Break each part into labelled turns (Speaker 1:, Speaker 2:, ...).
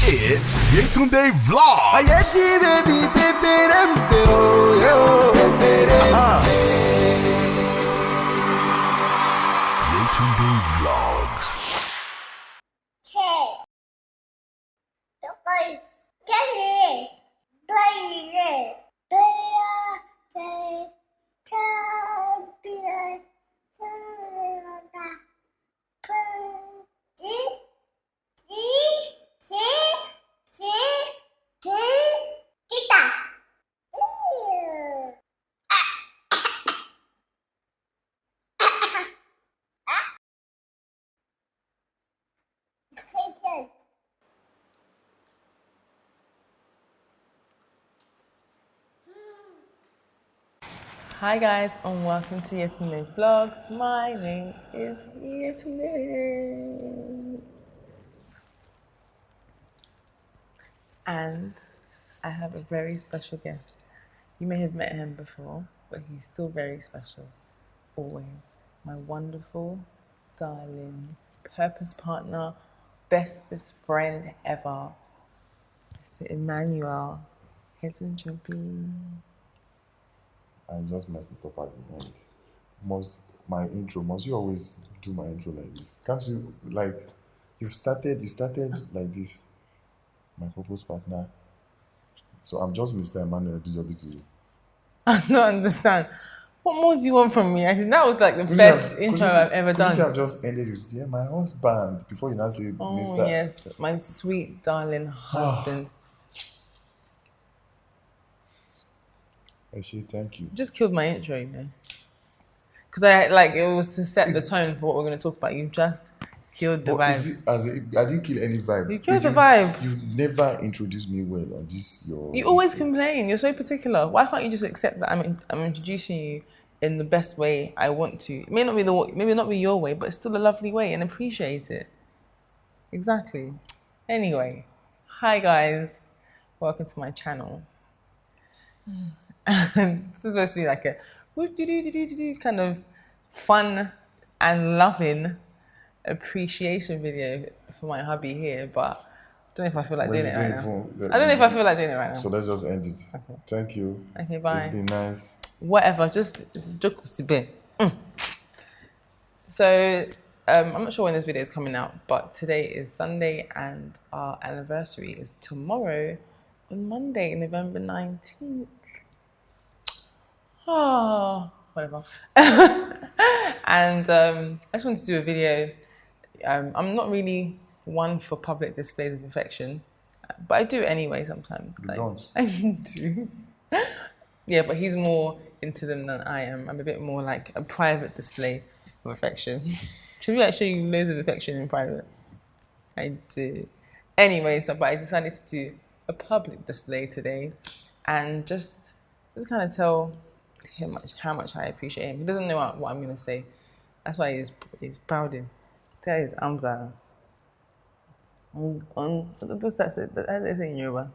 Speaker 1: It's Yetunde Vlog. Yetunde Vlogs.
Speaker 2: Hi guys and welcome to Yetunde Vlogs. My name is Yetunde and I have a very special guest. You may have met him before, but he's still very special. Always. My wonderful, darling, purpose partner, bestest friend ever, Mr. Emmanuel. Heads and chubby.
Speaker 3: I just messed it up at the end. Must you always do my intro like this? Can't you, like, you started like this, my purpose partner. So I'm just Mr. Emmanuel Dijobi to you.
Speaker 2: I don't understand. What more do you want from me? I think that was like the best intro I've ever done.
Speaker 3: Could you have just ended with, yeah, my husband, before you now say Mr.
Speaker 2: Oh yes, my sweet darling husband.
Speaker 3: Actually, thank you.
Speaker 2: You just killed my intro, you know. Because it was to set the tone for what we're going to talk about. You just killed the vibe.
Speaker 3: I didn't kill any vibe.
Speaker 2: You killed the vibe.
Speaker 3: You never introduced me well on this.
Speaker 2: You always complain. You're so particular. Why can't you just accept that I'm introducing you in the best way I want to? It may not be your way, but it's still a lovely way, and appreciate it. Exactly. Anyway, hi guys, welcome to my channel. This is supposed to be like a kind of fun and loving appreciation video for my hubby here, but I don't know if I feel like doing it right now. I don't know if I feel like doing it right now.
Speaker 3: So let's just end it.
Speaker 2: Okay.
Speaker 3: Thank you.
Speaker 2: Okay, bye.
Speaker 3: It's been nice.
Speaker 2: Whatever, just joke to be. So I'm not sure when this video is coming out, but today is Sunday and our anniversary is tomorrow on Monday, November 19th. Oh, whatever. And I just wanted to do a video. I'm not really one for public displays of affection, but I do anyway sometimes.
Speaker 3: You don't?
Speaker 2: I do. Yeah, but he's more into them than I am. I'm a bit more like a private display of affection. Should we show you loads of affection in private? I do. Anyway, but I decided to do a public display today and just kind of tell him how much I appreciate him. He doesn't know what I'm going to say. That's why he's prouding. Tell his arms are what's that say? How do they say in Yoruba?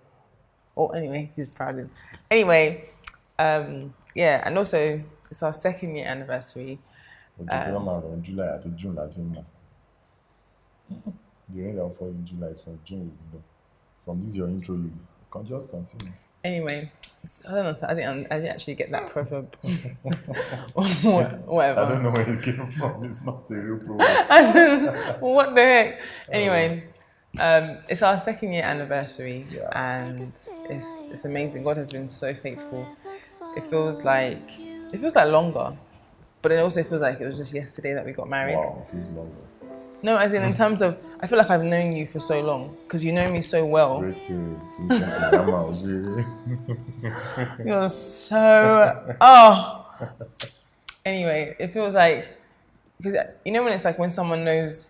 Speaker 2: Oh, anyway, he's prouding. Anyway, yeah, and also it's our 2nd year anniversary.
Speaker 3: July at June Latin. The rain that fall in July is from June. From this your intro, you can just continue.
Speaker 2: Anyway, I don't know. I didn't actually get that proverb. Whatever.
Speaker 3: I don't know where it came from. It's not a real proverb.
Speaker 2: What the heck? Anyway, it's our 2nd year anniversary, and it's amazing. God has been so faithful. It feels like longer, but it also feels like it was just yesterday that we got married.
Speaker 3: Wow, it feels longer.
Speaker 2: No, as in terms of, I feel like I've known you for so long because you know me so well.
Speaker 3: Great to
Speaker 2: You're so Anyway, it feels like, because you know when it's like when someone knows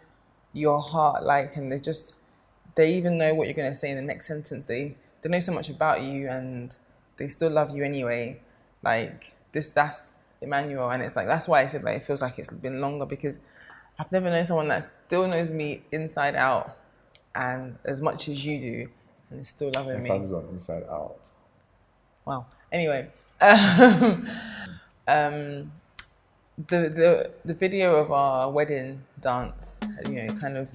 Speaker 2: your heart, like, and they even know what you're gonna say in the next sentence. They know so much about you and they still love you anyway. Like that's Emmanuel, and it's like that's why I said like it feels like it's been longer, because I've never known someone that still knows me inside out and as much as you do, and is still loving me.
Speaker 3: Emphasis on inside out.
Speaker 2: Wow. Anyway, the video of our wedding dance, kind of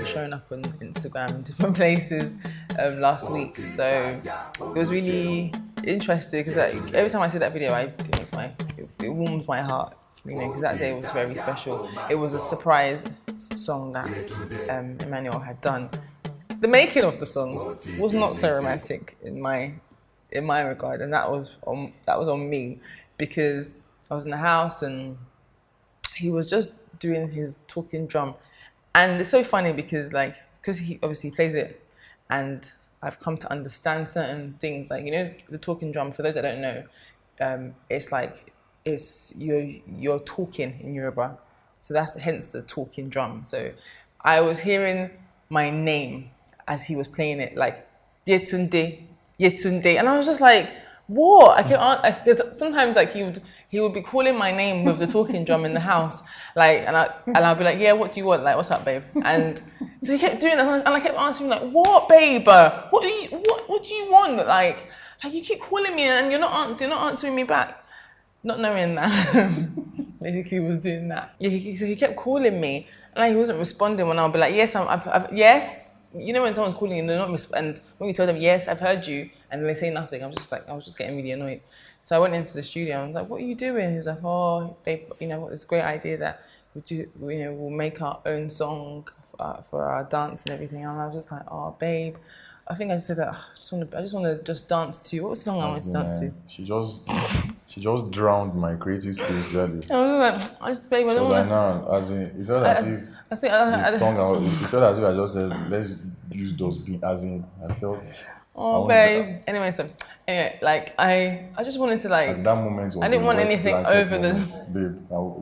Speaker 2: showing up on Instagram and different places last week. So it was really interesting because every time I see that video, it warms my heart. Because that day was very special. It was a surprise song that Emmanuel had done. The making of the song was not so romantic in my regard, and that was on me, because I was in the house and he was just doing his talking drum, and it's so funny because he obviously plays it, and I've come to understand certain things, the talking drum. For those that don't know, it's you're talking in Yoruba, so that's hence the talking drum. So I was hearing my name as he was playing it, like Yetunde, Yetunde, and I was just like, what? Because sometimes he would be calling my name with the talking drum in the house, and I'll be like, yeah, what do you want? Like, what's up, babe? And so he kept doing that, and I kept answering like, what, babe? What do you want? Like you keep calling me and you're not answering me back. Not knowing that, basically he was doing that. Yeah, so he kept calling me, and he wasn't responding when I'll be like, yes, yes. You know when someone's calling you and they're not and when you tell them, yes, I've heard you, and they say nothing, I was just getting really annoyed. So I went into the studio and I was like, what are you doing? He was like, oh, babe, this great idea that we'll make our own song for our dance and everything. And I was just like, oh, babe, I think I just said that I just want to dance to. What was the song I wanted to dance to?
Speaker 3: She just drowned my creative skills, really.
Speaker 2: I was like, babe, I don't want to.
Speaker 3: Now, as in, it felt as if this song, it felt as if I just said, let's use those beats, as in, I felt.
Speaker 2: Oh, babe. Anyway, I just wanted to
Speaker 3: as that moment was
Speaker 2: I didn't want anything over
Speaker 3: moment. Babe,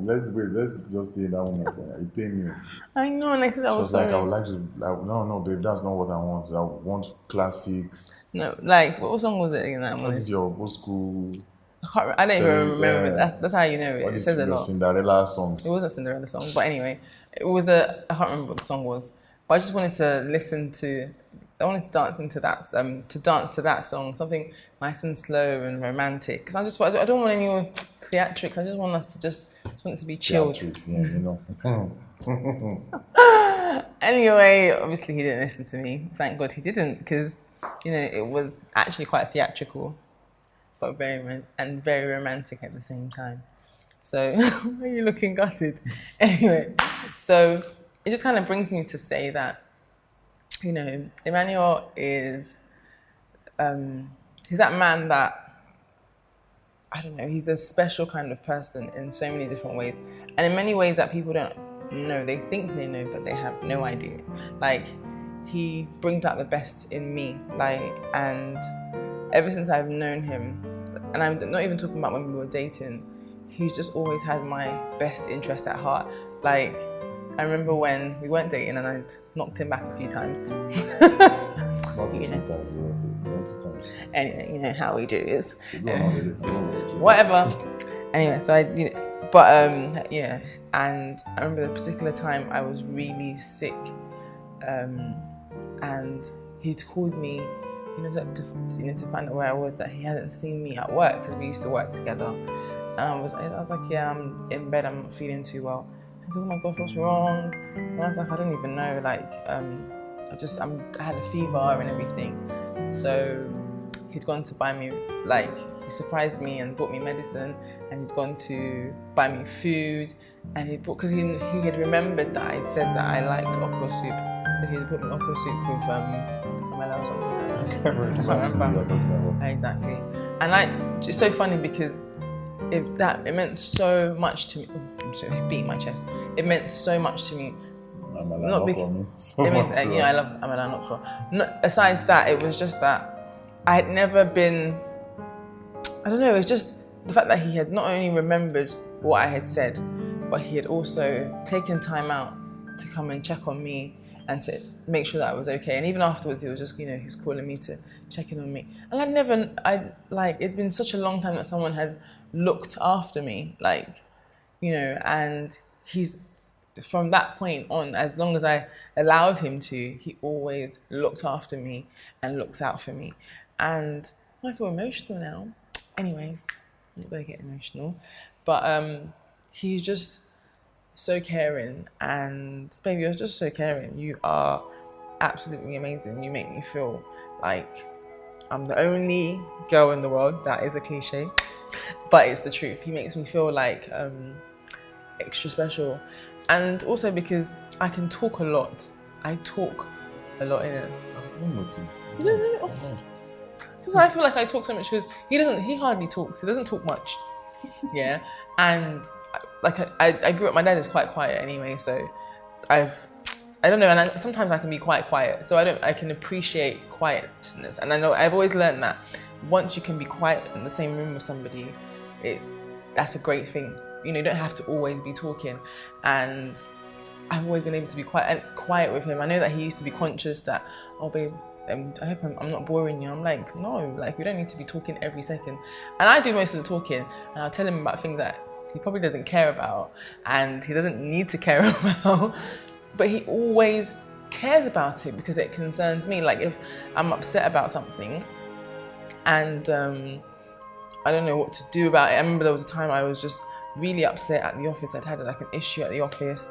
Speaker 3: let's just stay in that moment. It pained me.
Speaker 2: I know, and I said I was sorry.
Speaker 3: I would like to, no, babe, that's not what I want. I want classics.
Speaker 2: No, what song was it again?
Speaker 3: What is your old school?
Speaker 2: I don't even remember. That's how you know it. It says a lot.
Speaker 3: Cinderella songs.
Speaker 2: It wasn't a Cinderella song, but anyway, it was I can't remember what the song was, but I just wanted to I wanted to dance into that, to dance to that song, something nice and slow and romantic. Because I don't want any more theatrics. I just want us to want it to be chilled.
Speaker 3: Theatrics, yeah,
Speaker 2: Anyway, obviously he didn't listen to me. Thank God he didn't, because it was actually quite theatrical, but very romantic at the same time. So why are you looking gutted? Anyway, so it just kind of brings me to say that, Emmanuel is, he's that man that, I don't know, he's a special kind of person in so many different ways. And in many ways that people don't know. They think they know, but they have no idea. He brings out the best in me. And ever since I've known him, and I'm not even talking about when we were dating, he's just always had my best interest at heart. I remember when we weren't dating and I'd knocked him back a few times.
Speaker 3: Not a few times, plenty times.
Speaker 2: Anyway, you know how we do is whatever. Anyway, so yeah. And I remember the particular time I was really sick, and he'd called me, to find out where I was, that he hadn't seen me at work because we used to work together. And I was like, yeah, I'm in bed, I'm not feeling too well. I said, oh my gosh, what's wrong? And I was like, I don't even know, I had a fever and everything. So he'd gone to buy me, he surprised me and bought me medicine, and he'd gone to buy me food, and because he had remembered that I'd said that I liked okra soup, so he'd put me okra soup with amala or something. I can't remember. Exactly. And it's so funny because it meant so much to me. I'm sorry, beating my chest. It meant so much to me. I love amala and okra. Besides that, it was just that I had never been. I don't know. It's just the fact that he had not only remembered what I had said, but he had also taken time out to come and check on me and to make sure that I was okay. And even afterwards, he was just, he was calling me to check in on me. And it'd been such a long time that someone had looked after me, and he's, from that point on, as long as I allowed him to, he always looked after me and looks out for me. And I feel emotional now. Anyway, I'm not going to get emotional. But he's just so caring, and baby, you're just so caring. You are absolutely amazing. You make me feel like I'm the only girl in the world. That is a cliche, but it's the truth. He makes me feel like extra special, and also because I can talk a lot. I talk a lot in it.
Speaker 3: I don't notice.
Speaker 2: You don't know? Oh. Sometimes I feel like I talk so much because he hardly talks. He doesn't talk much. Yeah. And like I grew up, my dad is quite quiet anyway, so I don't know, and sometimes I can be quite quiet, so I can appreciate quietness. And I know I've always learned that once you can be quiet in the same room with somebody, that's a great thing. You know, you don't have to always be talking. And I've always been able to be quiet with him. I know that he used to be conscious that, oh babe, I hope I'm not boring you. I'm like, no, like we don't need to be talking every second. And I do most of the talking, and I'll tell him about things that he probably doesn't care about and he doesn't need to care about, but he always cares about it because it concerns me. Like if I'm upset about something and I don't know what to do about it. I remember there was a time I was just really upset at the office. I'd had like an issue at the office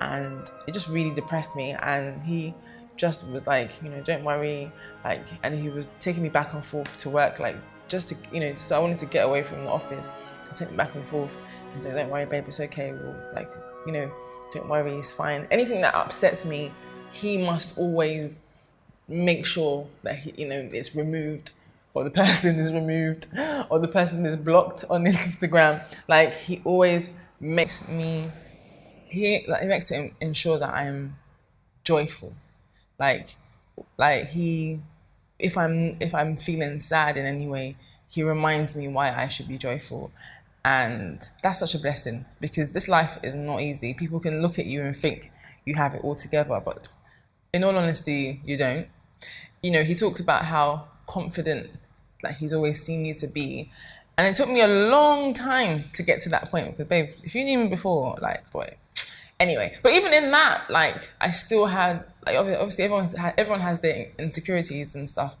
Speaker 2: and it just really depressed me, and he just was like, you know, don't worry, like, and he was taking me back and forth to work, like just to, you know, so I wanted to get away from the office. He'll take me back and forth. He's like, don't worry babe, it's okay, we'll, like, you know, don't worry, it's fine. Anything that upsets me, he must always make sure that he, you know, it's removed, or the person is removed, or the person is blocked on Instagram. Like he always makes me, he makes to ensure that I'm joyful. Like he, if I'm feeling sad in any way, he reminds me why I should be joyful. And that's such a blessing, because this life is not easy. People can look at you and think you have it all together, but in all honesty, you don't. You know, he talks about how confident that he's always seen me to be. And it took me a long time to get to that point, because babe, if you knew me before, like, boy. Anyway, but even in that, like, I still had, like, obviously everyone has their insecurities and stuff.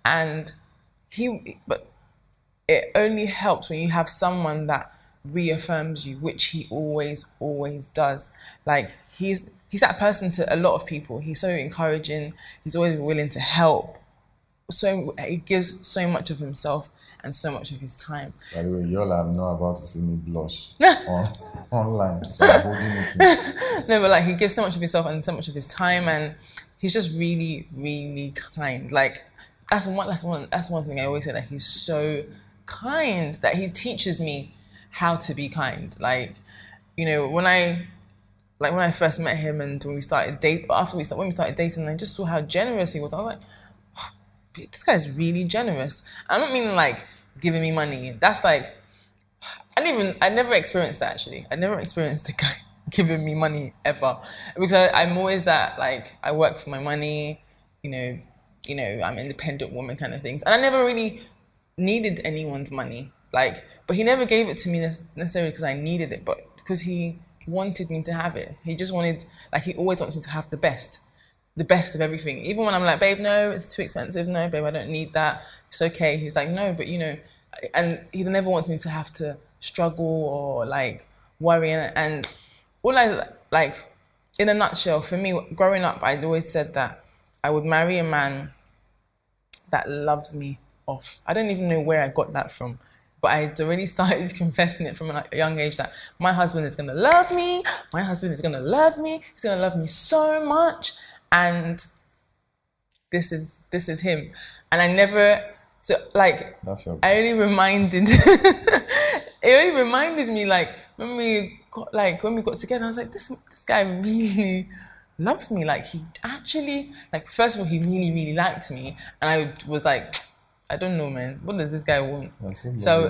Speaker 2: And but it only helps when you have someone that reaffirms you, which he always does. Like, he's that person to a lot of people. He's so encouraging. He's always willing to help. So he gives so much of himself and so much of his time.
Speaker 3: By the way, y'all are not about to see me blush online, so I'm holding it in.
Speaker 2: No, but like he gives so much of himself and so much of his time, and he's just really, really kind. Like that's one thing I always say, that he's so kind, that he teaches me how to be kind. Like, you know, when I first met him and when we started dating, I just saw how generous he was. I was like, this guy's really generous. I'm not meaning like giving me money. That's like, I never experienced that actually. I never experienced the guy giving me money ever. Because I'm always that, like, I work for my money, you know, I'm an independent woman kind of things. And I never really needed anyone's money. Like, but he never gave it to me necessarily because I needed it, but because he wanted me to have it. He just wanted, like, he always wants me to have the best of everything. Even when I'm like, babe, no, it's too expensive. No, babe, I don't need that. It's okay. He's like, no, but you know, and he never wants me to have to struggle or like worry. And all I, like, in a nutshell, for me, growing up, I'd always said that I would marry a man that loves me off. I don't even know where I got that from, but I'd already started confessing it from a young age that my husband is going to love me. My husband is going to love me. He's going to love me so much. And this is him. And I never, so like, I only reminded, it only reminded me, like, when we got together, I was like, this guy really loves me. Like, he actually, like, first of all, he really, really liked me. And I was like, I don't know, man, what does this guy want? So,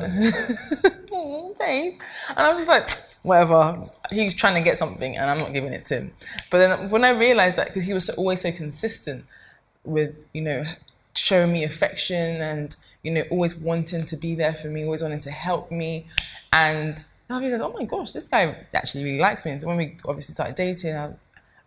Speaker 2: oh, babe. And I was just like, whatever, he's trying to get something and I'm not giving it to him. But then when I realized that, because he was always so consistent with, you know, showing me affection and, you know, always wanting to be there for me, always wanting to help me. And I realized, oh my gosh, this guy actually really likes me. And so when we obviously started dating,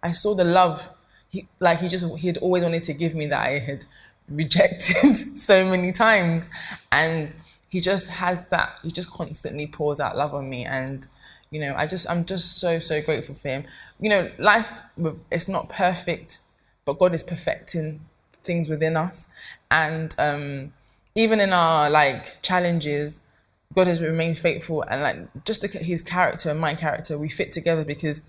Speaker 2: I saw the love. He had always wanted to give me that I had rejected so many times. And he just has that, he just constantly pours out love on me. And, I'm just so, so grateful for him. Life, it's not perfect, but God is perfecting things within us. And even in our like challenges, God has remained faithful, and like just his character and my character, we fit together because,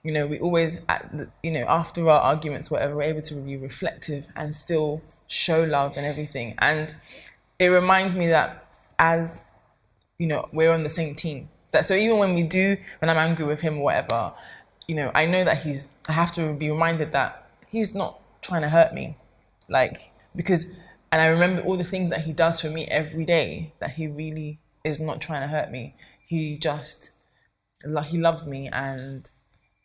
Speaker 2: we always, after our arguments, whatever, we're able to be reflective and still show love and everything. And it reminds me that as, we're on the same team. So even when I'm angry with him or whatever, I know that I have to be reminded that he's not trying to hurt me. And I remember all the things that he does for me every day, that he really is not trying to hurt me. He loves me and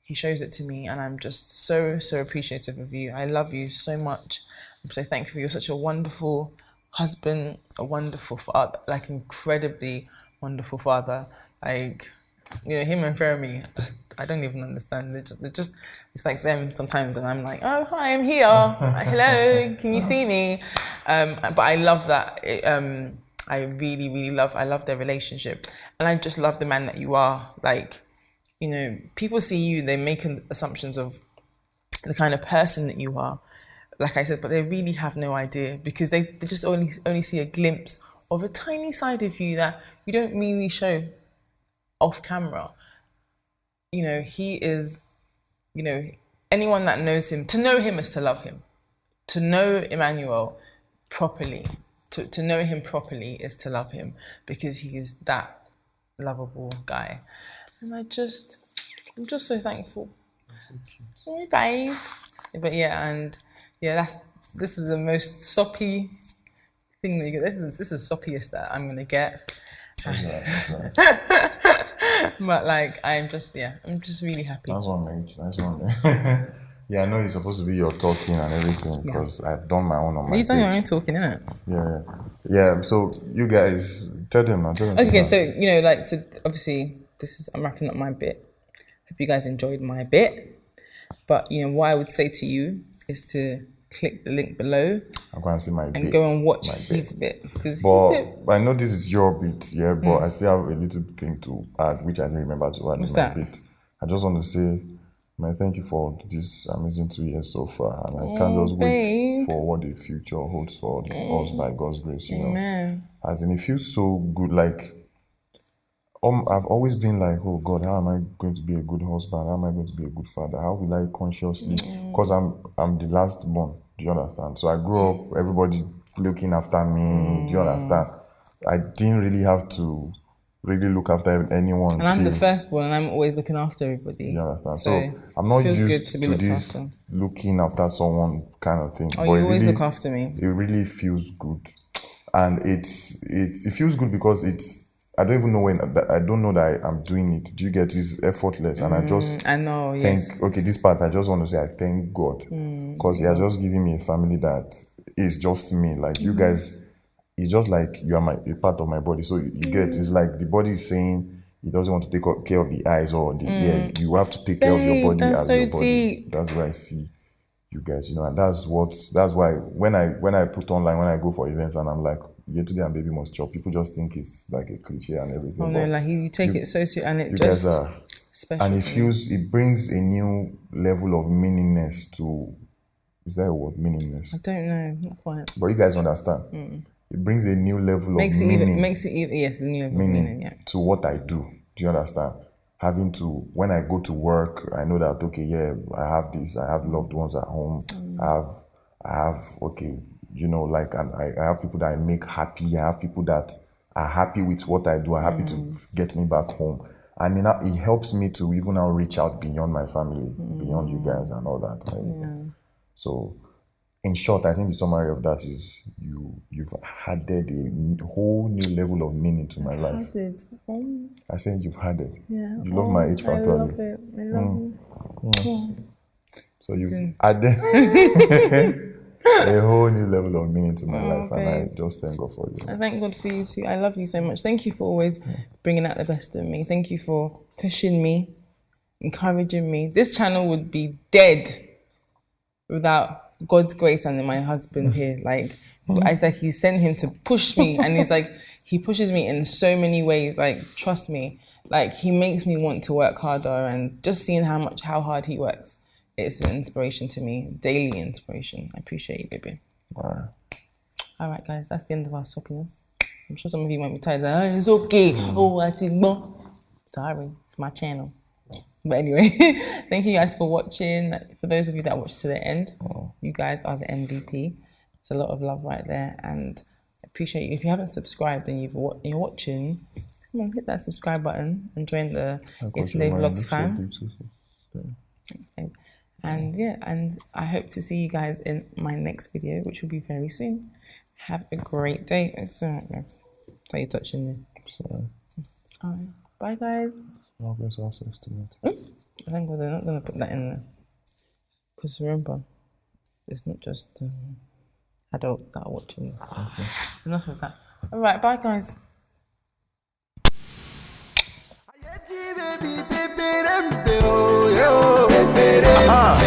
Speaker 2: he shows it to me, and I'm just so, so appreciative of you. I love you so much. I'm so thankful. You're such a wonderful husband, a wonderful father, like incredibly wonderful father. Like, him and Fermi, I don't even understand. It's like them sometimes, and I'm like, oh, hi, I'm here. Hello, can you see me? But I love that. I really, really love their relationship. And I just love the man that you are. Like, people see you, they make assumptions of the kind of person that you are, like I said, but they really have no idea, because they just only see a glimpse of a tiny side of you that you don't really show off camera. He is, anyone that knows him, to know him is to love him. To know Emmanuel properly, to know him properly is to love him, because he is that lovable guy. And I'm just so thankful. Sorry, babe. But this is the most soppy thing that you get. This is soppiest that I'm gonna get. But like, I'm just really happy.
Speaker 3: Nice one, mate. Nice one. Yeah, I know it's supposed to be your talking and everything, because I've done my own on my
Speaker 2: You've done your own talking, innit?
Speaker 3: Yeah. So you guys tell them.
Speaker 2: Okay, so obviously I'm wrapping up my bit. Hope you guys enjoyed my bit. But what I would say to you is to click the link below.
Speaker 3: I'm going to see my bit.
Speaker 2: And go and watch his bit.
Speaker 3: But I know this is your bit, but I still have a little thing to add, which I didn't remember to add.
Speaker 2: What's
Speaker 3: in my
Speaker 2: that?
Speaker 3: bit. I just want to say, thank you for this amazing 2 years so far. And I can't just wait for what the future holds for us by God's grace,
Speaker 2: Amen.
Speaker 3: As in, it feels so good. Like, I've always been like, oh God, how am I going to be a good husband? How am I going to be a good father? How will I consciously? Because I'm the last born. Do you understand? So I grew up, everybody looking after me. Do you understand? I didn't really have to really look after anyone.
Speaker 2: And I'm the firstborn, and I'm always looking after everybody.
Speaker 3: You understand? So I'm not used to this
Speaker 2: after.
Speaker 3: Looking after someone kind of thing.
Speaker 2: Oh, you always look after me.
Speaker 3: It really feels good, and it feels good because I don't even know I don't know that I'm doing it. Do you get this effortless? And I know, yes. Okay, this part I just want to say I thank God, because He has just given me a family that is just me. Like you guys, it's just like you are a part of my body. So you get, it's like the body is saying He doesn't want to take care of the eyes or the ear. You have to take care of your body as your body. Deep. That's why I see you guys, and that's why when I put online, when I go for events and I'm like, today and baby must chop, people just think it's like a cliche and everything.
Speaker 2: Oh no, like you take it so serious, and it
Speaker 3: you
Speaker 2: just
Speaker 3: guys are special. And it brings a new level of meaningness to, is that a word, meaningness?
Speaker 2: I don't know, not quite.
Speaker 3: But you guys understand. It brings a new level of meaning.
Speaker 2: Yes, a new level of meaning,
Speaker 3: to what I do. Do you understand? Having to, when I go to work, I know that, okay, I have this, I have loved ones at home, I have, okay, like, and I have people that I make happy, I have people that are happy with what I do, are happy to get me back home. And it helps me to even now reach out beyond my family, beyond you guys and all that. So, in short, I think the summary of that is you've added a whole new level of meaning to my life. I said you've added. Yeah. You love my H factor.
Speaker 2: I love it. I love you.
Speaker 3: So you've added a whole new level of meaning to my life, and I just thank God for you.
Speaker 2: I thank God for you too. I love you so much. Thank you for always bringing out the best in me. Thank you for pushing me, encouraging me. This channel would be dead without God's grace and my husband here. Like, it's like He sent him to push me, and it's like He pushes me in so many ways. Like, trust me. Like, he makes me want to work harder, and just seeing how hard he works, it's an inspiration to me, daily inspiration. I appreciate you, baby.
Speaker 3: Wow.
Speaker 2: All right, guys, that's the end of our soppiness. I'm sure some of you might be tired. Like, oh, it's okay. Oh, I think no. Sorry, it's my channel. But anyway, thank you guys for watching. For those of you that watched to the end, you guys are the MVP. It's a lot of love right there, and I appreciate you. If you haven't subscribed and you're watching, come on, hit that subscribe button and join the Yesterday Vlogs fam. Thanks, babe. And yeah, and I hope to see you guys in my next video, which will be very soon. Have a great day. It's alright, guys. So you're touching me.
Speaker 3: Sorry.
Speaker 2: Alright, bye, guys.
Speaker 3: I'll go to access to it.
Speaker 2: Thank God they're not going to put that in there. Because remember, it's not just adults that are watching this. Okay. It's enough of that. Alright, bye, guys.
Speaker 1: Uh-huh.